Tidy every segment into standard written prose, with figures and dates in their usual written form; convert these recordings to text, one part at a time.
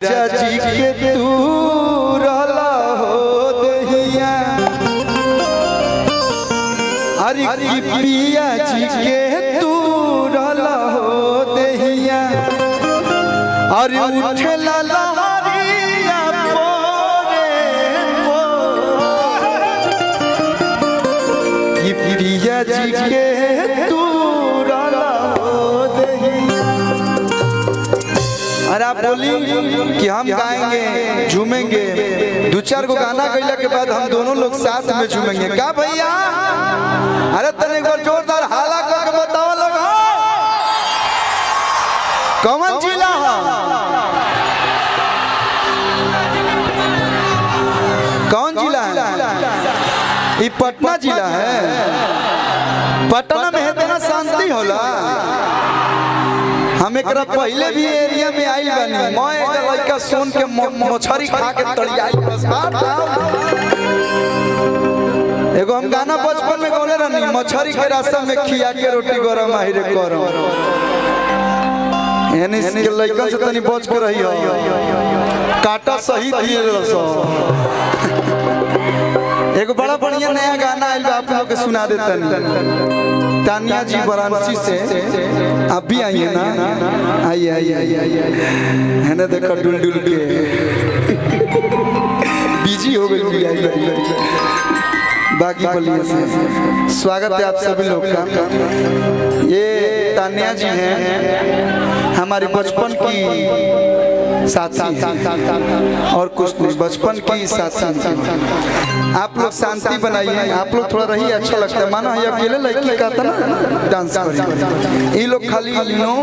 चाची के तू रहला हो दहिया अरे की पिया जी के तू रहला हो दहिया अरे उठला लहरिया पोरे की पिया जी के तू रहला हो दहिया। अरे आप बोली कि हम गाएंगे झूमेंगे, दो चार को गाना गैला के बाद हम दोनों लोग साथ में झूमेंगे क्या भैया? अरे तने एक बार जोरदार हाला करके बताओ लोग कौन जिला है? कौन जिला है? ये पटना जिला है। पटना में है तेना शांति होला। हम एक पहले भी एरिया में आइल बानी, मैं एक लड़का सोन के मछरी खा के तड़ियाई बस बात। एगो हम गाना बचपन में गौले रहनी, मछरी के रास्ता में खिया के रोटी गरम आई रे गरम। यानी इसके लड़का से तनी बच के रही हो, काटा सही दिए रसो। एगो बड़ा बढ़िया नया गाना आइल बा, आप लोग के सुना देता नहीं। तानिया जी वाराणसी से आप भी आइए ना, आइए आइए आइए है ना, देखो डुल डुल के बिजी हो गई बाकी बलिए से। स्वागत है आप सभी लोग का। ये तानिया जी हैं हमारे बचपन की साथी और कुछ नहीं, बचपन की साथी। आप लोग शांति बनाइए, आप लोग थोड़ा रहिए, अच्छा लगता है। माना है अकेले लड़की का था ना डांस करिए, ये लोग खाली नो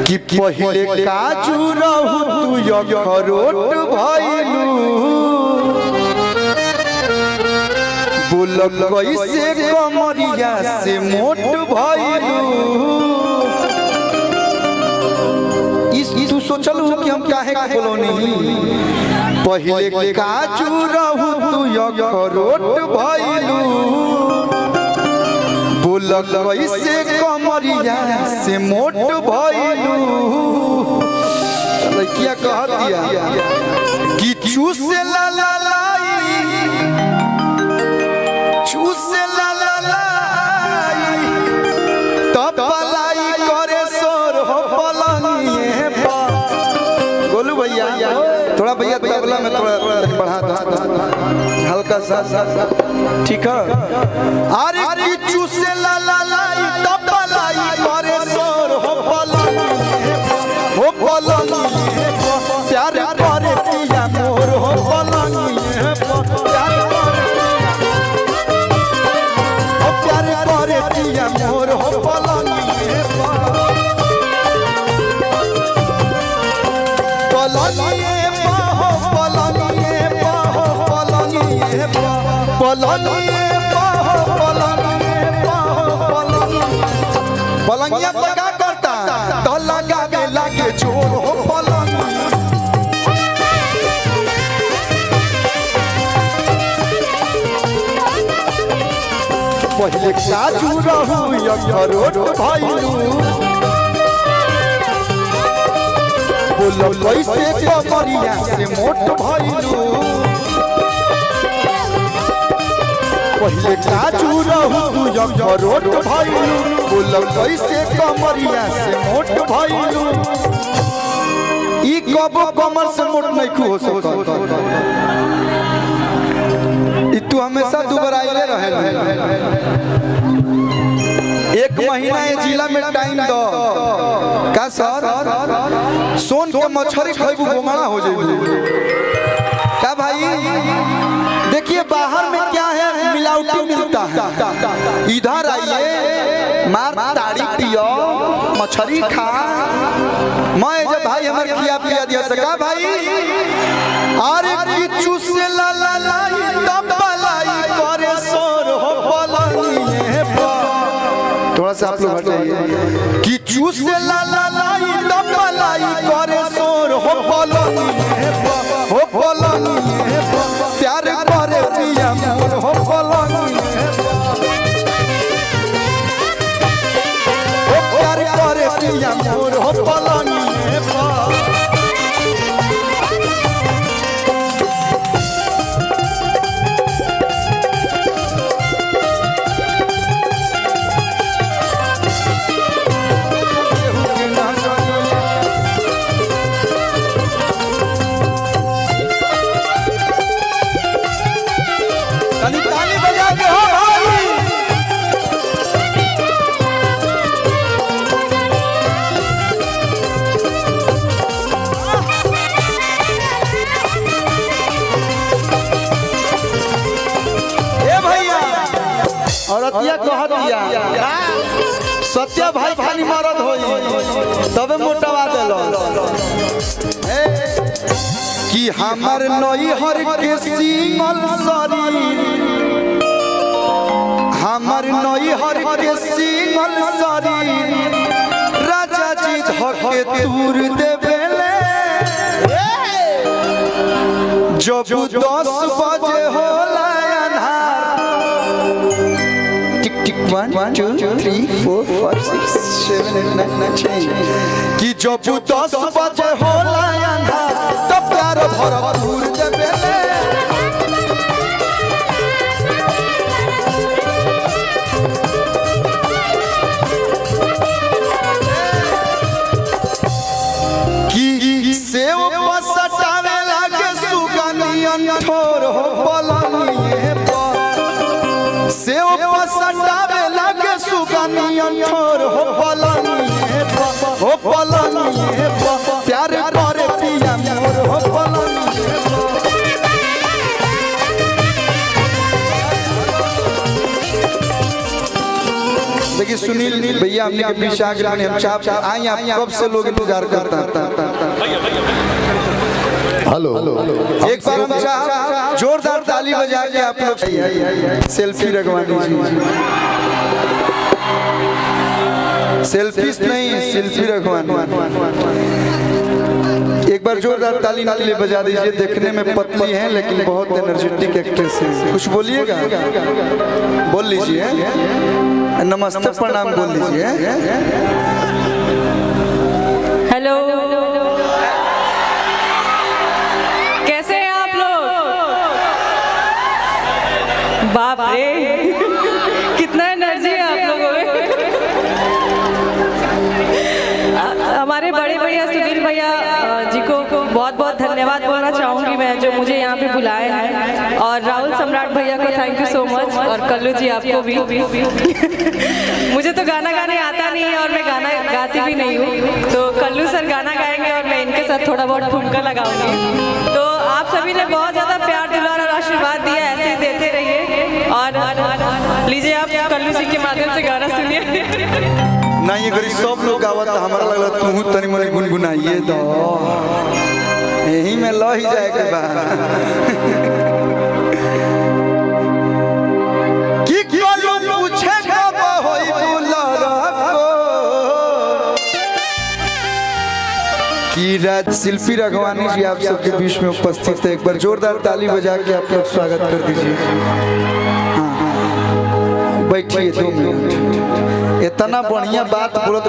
कि पहले काजू रहू तू यखरोट भइलू, बोल कैसे कमरिया से मोट भइलू। तू सोचलू कि हम काहे के बोलोनी, पहले काजू रहू तू यखरोट भइलू, बोल कैसे कमरिया से मोट भइलू। लड़किया कह दिया कि चूसे ला ला लाई, चूसे ला ला लाई, तब पलाई करे सोर हो पलंगिए पर। गोलू भैया थोड़ा भैया तबला में थोड़ा बढ़ा दो हल्का सा, ठीक है? अरे की चूसे ला ला लाई, तब पलाई करे सोर हो पलंगिए हो पलंगिए पर। प्यार करे पिया मोर हो पलंगिए पर, प्यार करे पिया मोर हो पलंगिए पर। पलंगिए पाहो पलंगिए पाहो पलंगिए पाहो पलंगिए पाहो पलंगिए पाहो पलंगिए। पलंगिया तो क्या करता तो लगा के लागे जोर हो पलंगिए। पहले काजू रहू यखरोट भइलू, बोलो कैसे कमरिया से मोट भइलू। पहले काजू रहू यखरोट भइलू, बोलो कैसे कमरिया से मोट भइलू। ई कबो कमर से मोट नहीं हो सकता, तू हमेशा दुबराइले रहे। एक महीना ये जिला में टाइम दो का सर, सोन के मछरी खाइबू गोंगड़ा हो जाइबू का भाई? देखिए बाहर में क्या है, मिलावटी मिलता है। इधर आइए, मार ताड़ी पियो, मछरी खा। मैं जब भाई हमारे खिया पिया दिया सका भाई। अरे की चूसे ला ला लाई, तब पलाई करे सोर हो पलंगिए पर। थोड़ा सा आप लोग हटाइए कि चूसे ला ला लाई, तब पलाई करे सोर हो पलंगिए पर, हो पलंगिए पर। प्यार करे पिया मोर हो पलंगिए पर, प्यार करे पिया मोर हो पलंगिए पर। ताली बजा के हो भाई। ए भैया औरतिया कह दिया सत्या भाई खाली मरद होई तबे मोटवा देलो कि हमर नई हर के सिंगल शरीर, हमर नई हर के सिंगल शरीर राजा जी धके तूर देवेले। जब 10 बजे होला अन्हार, टिक टिक 1 2 3 4 5 6 7 8 9 10 कि जब 10 बजे होला अन्हार तो प्यार भरपूर देवेले। कि सेव पसटावे लागे सुगनियन ठोर हो पलंगिए पर। सेव पसटावे लागे सुगनियन ठोर हो पलंगिए पर, हो पलंगिए पर। प्यार करे पिया मोर हो पलंगिए पर। देखिए सुनील भैया हमने के बीच आ गए, हम चाप आई आप कब से लोग इंतजार करता है। हेलो एक बार हम चाह जोरदार ताली बजा के आप लोग सेल्फी रखवानी जी। सेल्फीज नहीं सेल्फी रखवानी। एक बार जोरदार ताली के लिए बजा दीजिए। देखने में पतली हैं लेकिन बहुत एनर्जेटिक एक्ट्रेस है। कुछ बोलिएगा, बोल लीजिए। नमस्ते प्रणाम बोल लीजिए। हेलो, कैसे हैं आप लोग? बाप रे कितना एनर्जी है आप लोगों में। हमारे बड़े भैया सुनील भैया जी को बहुत बहुत धन्यवाद बोलना चाहूँगी मैं, जो मुझे यहाँ पे बुलाए हैं। और राहुल सम्राट भैया को थैंक यू सो मच। और कल्लू जी आपको भी। मुझे तो गाना गाने आता नहीं है और मैं गाना गाती भी नहीं हूँ, तो कल्लू सर गाना गाएंगे और मैं इनके साथ थोड़ा बहुत ठुमका लगाऊंगी। तो आप सभी ने बहुत ज़्यादा प्यार दुलार और आशीर्वाद दिया, ऐसे ही देते रहिए। और लीजिए आप कल्लू जी के माध्यम से गाना सुनिए। नहीं ये गरीब सब लोग गावत, हमारा लगला तू तनी मनी गुनगुनाइए तो यही में लो ही जाए के बाद। कि कलू पूछे कब होई दुलारा को। कि राज शिल्पी रघवानी जी आप सबके बीच में उपस्थित है। एक बार जोरदार ताली बजा के आप लोग स्वागत कर दीजिए। बैठिए 2 मिनट। इतना बढ़िया बात बोलत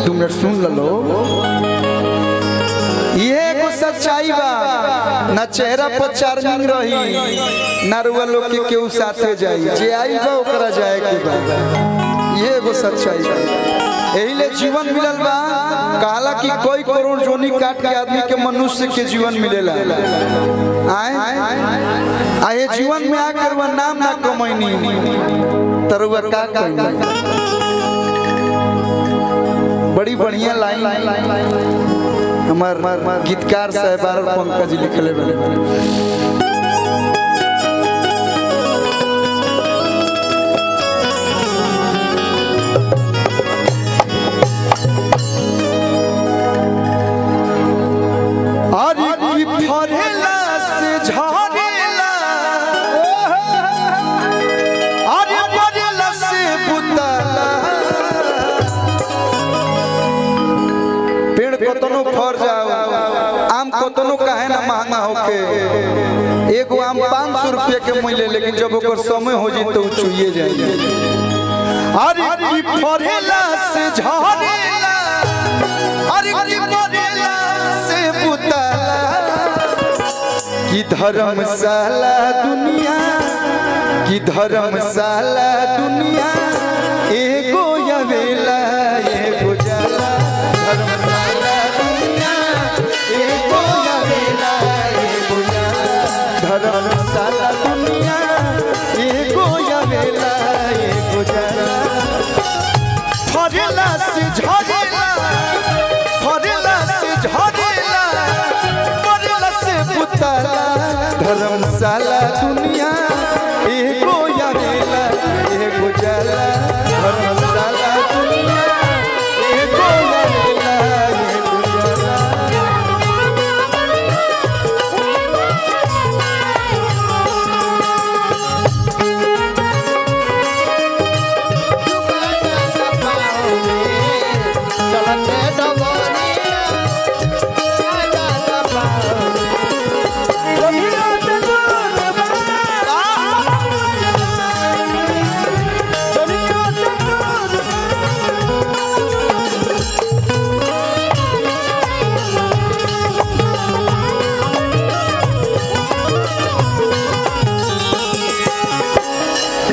2 मिनट सुन लो। ये एगो सच्चाई बा, ना चेहरा पर चार्मिंग रही ना रुआ लोग के केहू साथे जाई, जे आई बा ओकरा जाए के बा। ये एगो सच्चाई बा, यही ले जीवन मिलल बा। कहला कि कोई करोड़ जोनी काट के आदमी के मनुष्य के जीवन मिलेला। आए जीवन में आकर वह नाम ना कमैनी तरुआ का कहनी। बड़ी बढ़िया लाइन हमार गीतकार साहब पंकज जी लिखले बने। कतनो काहे ना महंगा होके एगो आम 500 रुपये के मिले, लेकिन जब ओकर समय हो जाए तो चुइए जाए। अरे की फरेला से झरेला कि बरेला से बुताला कि धर्मशाला दुनिया कि धर्मशाला दुनिया एगो यवेला एगो जाला धर्मशाला दुनिया एगो यवेला एगो जाला धर्मशाला दुनिया एगो यवेला एगो जाला फरेला से झरेला फरेला से झरेला फरेला से बुताला धर्मशाला दुनिया एगो यवेला एगो जाला धर्मशाला दुनिया एगो यवेला एगो जाला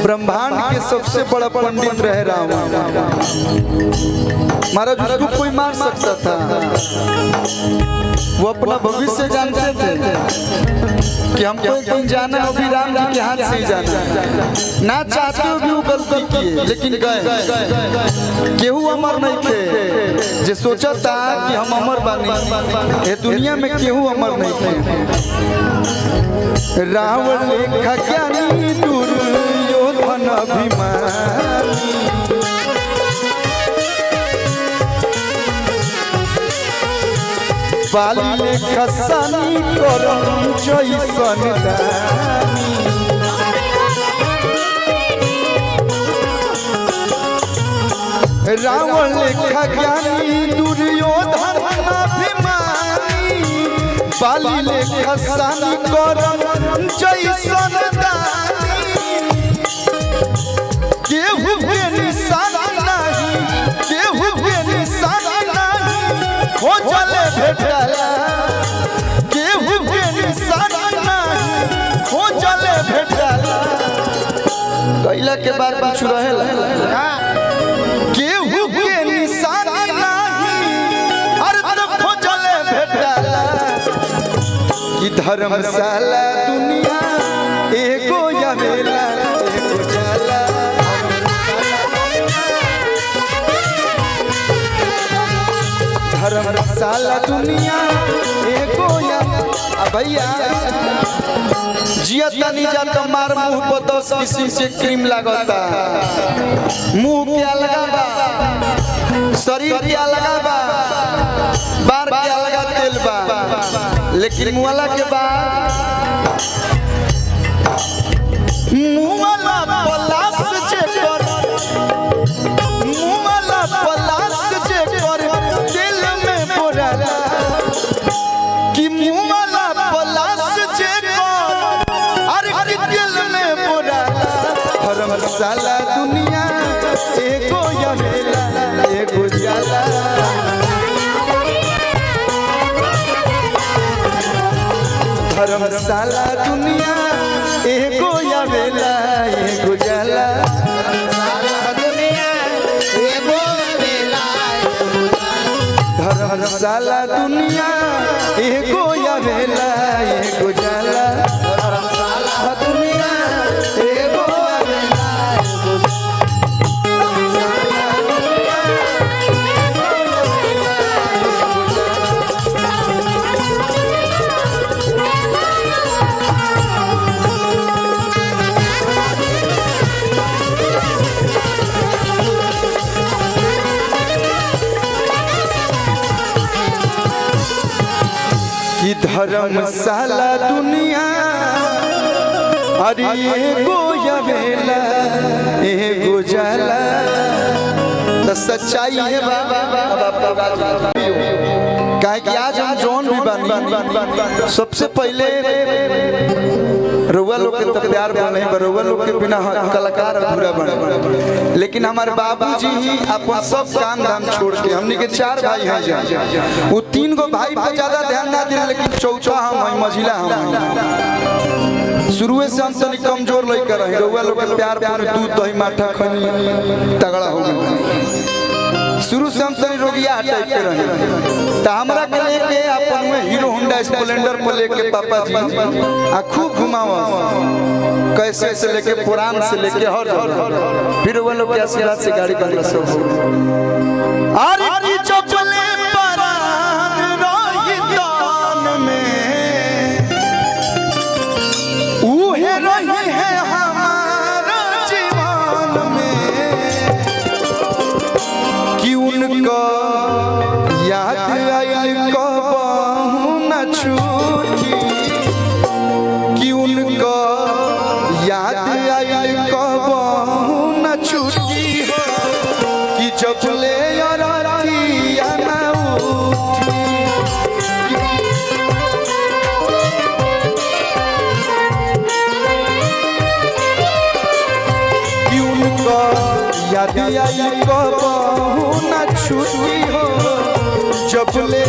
ब्रह्मांड के सबसे बड़ा पंडित रहे राम महाराज उसको कोई मार सकता था वो अपना भविष्य जानते थे कि हमको एक दिन जाना अभी राम जी के हाथ से ही जाना ना चाहते हो भी वो गलती किए लेकिन गए केहू अमर नहीं थे जो सोचा था कि हम अमर बानी ये दुनिया में केहू अमर नहीं थे रावण लेखा ज्ञानी दुर्योधन अभिमानी बाली लेखा सानी करम जैसन दानी रावण लेखा ज्ञानी दुर्योधन अभिमानी बाली लेखा सानी करम जैसन दानी केहू के निशाना नहीं केहू के निशाना नहीं हो चले भेटाला केहू के निशाना नहीं हो चले भेटाला कैला के बाद कुछ रहेला केहू के निशाना नहीं अरे तब हो चले भेटाला कि धर्मशाला दुनिया एगो यवेला एगो जाला धर्मशाला दुनिया एगो या भैया जिया तनी जा तो मार मुंह पर 10 किस्म के क्रीम लागता मुंह क्या लगाबा शरीर क्या लगाबा बार क्या लगा तेल बा लेकिन मुआला के बाद मुआला पलास जे कर मुआला पलास जे कर दिल में बोराला कि मुआला पलास जे कर अरे कि दिल में बोराला धर्मशाला दुनिया एगो यवेला एगो जाला धर्मशाला दुनिया एगो यवेला एगो जाला धर्मशाला दुनिया एगो यवेला एगो जाला धर्मशाला दुनिया एगो यवेला कि धर्मशाला दुनिया अरे एगो यवेला एगो जाला तो सच्चाई है बाबा काहे कि आज हम जौन भी बानी सबसे पहले रउआ लोग के तो प्यार बने रउआ लोग के बिना कलाकार अधूरा बने। लेकिन हमारे बाबूजी ही अपन सब काम धाम छोड़ के, हमने के 4 भाई हैं जा, वो 3 गो भाई पर ज्यादा ध्यान ना दिले, लेकिन चौथा हम हैं, मझिला हम हैं। शुरुए से हम तनी कमजोर लइका रहे, रउआ लोग के प्यार पर दूध दही माठा खनी तगड़ा हो गए। शुरू से हम तनी रोगिया टाइप के रहे, तो हमरा के लेके अपन में हीरो होंडा स्प्लेंडर पर लेके पापा जी आ खूब घुमावा, कैसे से लेके पुरान से लेके हर जगह, फिर वो लोग के आशीर्वाद से गाड़ी बंगला सब हो। अरे की चपले परान रही दान में, उहे रही है हमारा जीवन में, कि उनका याद आयल कबहू न छूटी, कि उनका याद आयल कबहू न छूटी हो, कि जब ले अरतिया न उठी, कि उनका याद आयल कबहू न छूटी हो, जब ले